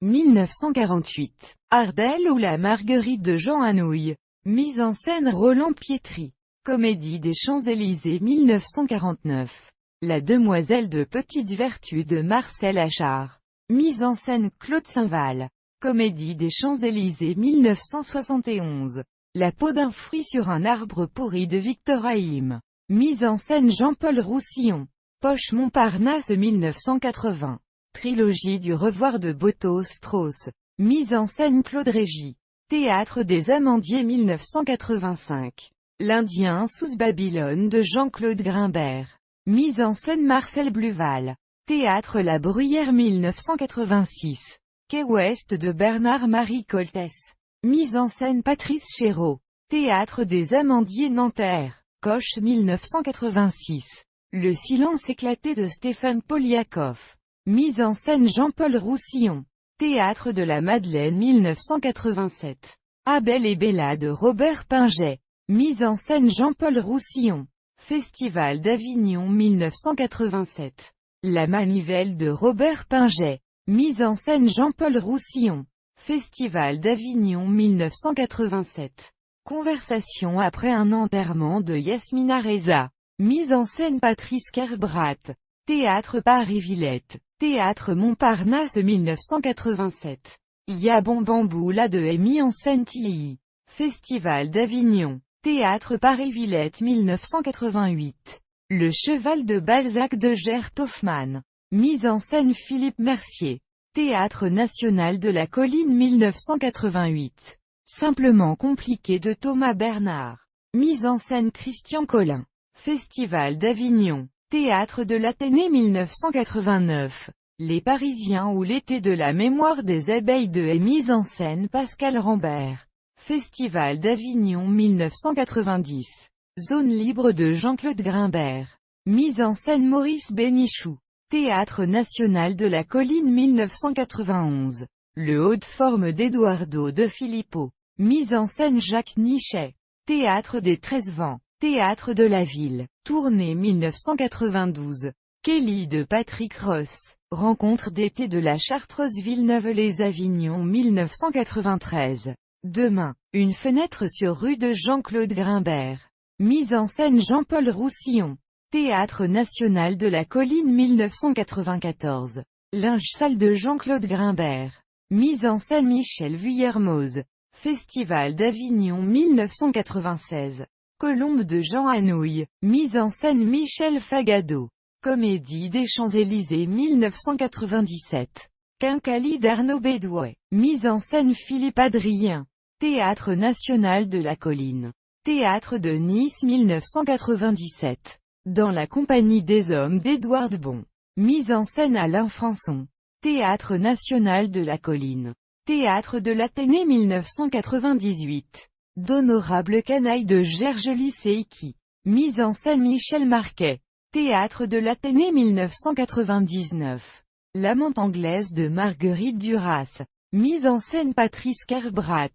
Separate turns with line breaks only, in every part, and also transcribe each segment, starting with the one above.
1948. Ardelle ou la Marguerite de Jean Anouilh. Mise en scène Roland Pietri. Comédie des Champs-Élysées 1949. La demoiselle de petite vertu de Marcel Achard. Mise en scène Claude Saint-Val. Comédie des Champs-Élysées 1971. La peau d'un fruit sur un arbre pourri de Victor Haïm. Mise en scène Jean-Paul Roussillon. Poche Montparnasse 1980. Trilogie du Revoir de Boto-Strauss. Mise en scène Claude Régis. Théâtre des Amandiers 1985. L'Indien sous Babylone de Jean-Claude Grimbert. Mise en scène Marcel Bluval. Théâtre La Bruyère 1986. Quai Ouest de Bernard-Marie Coltès. Mise en scène Patrice Chéreau. Théâtre des Amandiers Nanterre. Coche 1986. Le silence éclaté de Stéphane Poliakoff. Mise en scène Jean-Paul Roussillon. Théâtre de la Madeleine 1987. Abel et Bella de Robert Pinget. Mise en scène Jean-Paul Roussillon. Festival d'Avignon 1987. La Manivelle de Robert Pinget. Mise en scène Jean-Paul Roussillon. Festival d'Avignon 1987. Conversation après un enterrement de Yasmina Reza. Mise en scène Patrice Kerbrat. Théâtre Paris-Villette. Théâtre Montparnasse 1987. Ya bon bambou là de est mis en scène Tilly. Festival d'Avignon. Théâtre Paris-Villette 1988. Le cheval de Balzac de Gert Hoffmann. Mise en scène Philippe Mercier. Théâtre national de la Colline 1988. Simplement compliqué de Thomas Bernard. Mise en scène Christian Collin. Festival d'Avignon. Théâtre de l'Athénée 1989. Les Parisiens ou l'été de la mémoire des abeilles de est mise en scène Pascal Rambert. Festival d'Avignon 1990. Zone libre de Jean-Claude Grimbert. Mise en scène Maurice Bénichou. Théâtre national de la Colline 1991. Le haut de forme d'Eduardo de Filippo. Mise en scène Jacques Nichet. Théâtre des 13 vents. Théâtre de la Ville. Tournée 1992. Kelly de Patrick Ross. Rencontre d'été de la Chartreuse Villeneuve-les-Avignon 1993. Demain. Une fenêtre sur rue de Jean-Claude Grimbert. Mise en scène Jean-Paul Roussillon. Théâtre national de la Colline 1994. Linge sale de Jean-Claude Grimbert. Mise en scène Michel Vuillermoz. Festival d'Avignon 1996. Colombe de Jean Anouilh. Mise en scène Michel Fagado. Comédie des Champs-Élysées 1997. Quincaillie d'Arnaud Bédouet. Mise en scène Philippe Adrien. Théâtre national de la Colline. Théâtre de Nice 1997. Dans la compagnie des hommes d'Édouard Bon. Mise en scène Alain Françon. Théâtre national de la Colline. Théâtre de l'Athénée 1998. D'honorables canailles de Gergelis Seiki. Mise en scène Michel Marquet. Théâtre de l'Athénée 1999. L'amante anglaise de Marguerite Duras. Mise en scène Patrice Kerbrat.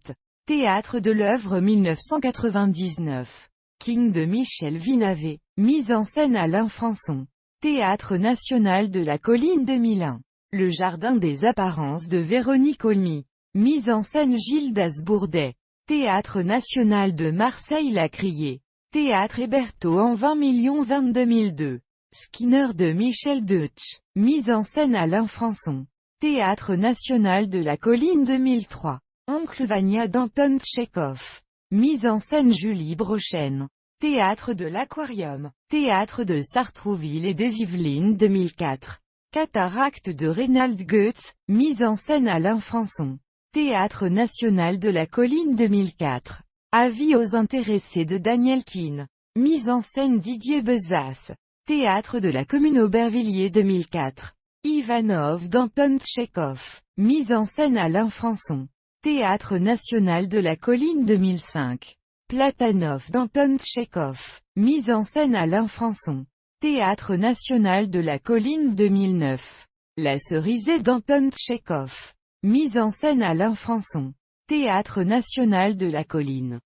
Théâtre de l'œuvre 1999. King de Michel Vinavé. Mise en scène Alain Françon. Théâtre national de la Colline 2001. Le jardin des apparences de Véronique Olmy. Mise en scène Gilles Dasbourdet. Théâtre national de Marseille-la-Criée. Théâtre Hébertot en 20 000 2002. Skinner de Michel Deutsch. Mise en scène Alain Françon. Théâtre national de la Colline 2003. Oncle Vania d'Anton Tchekhov. Mise en scène Julie Brochen. Théâtre de l'Aquarium. Théâtre de Sartrouville et des Yvelines 2004. Cataracte de Reynald Goetz. Mise en scène Alain Françon. Théâtre national de la Colline 2004. Avis aux intéressés de Daniel Keane. Mise en scène Didier Bezas. Théâtre de la Commune Aubervilliers 2004. Ivanov d'Anton Tchekhov. Mise en scène Alain Françon. Théâtre national de la Colline 2005. Platanov d'Anton Tchekhov. Mise en scène Alain Françon. Théâtre national de la Colline 2009. La Cerisée d'Anton Tchekhov. Mise en scène Alain Françon. Théâtre national de la Colline.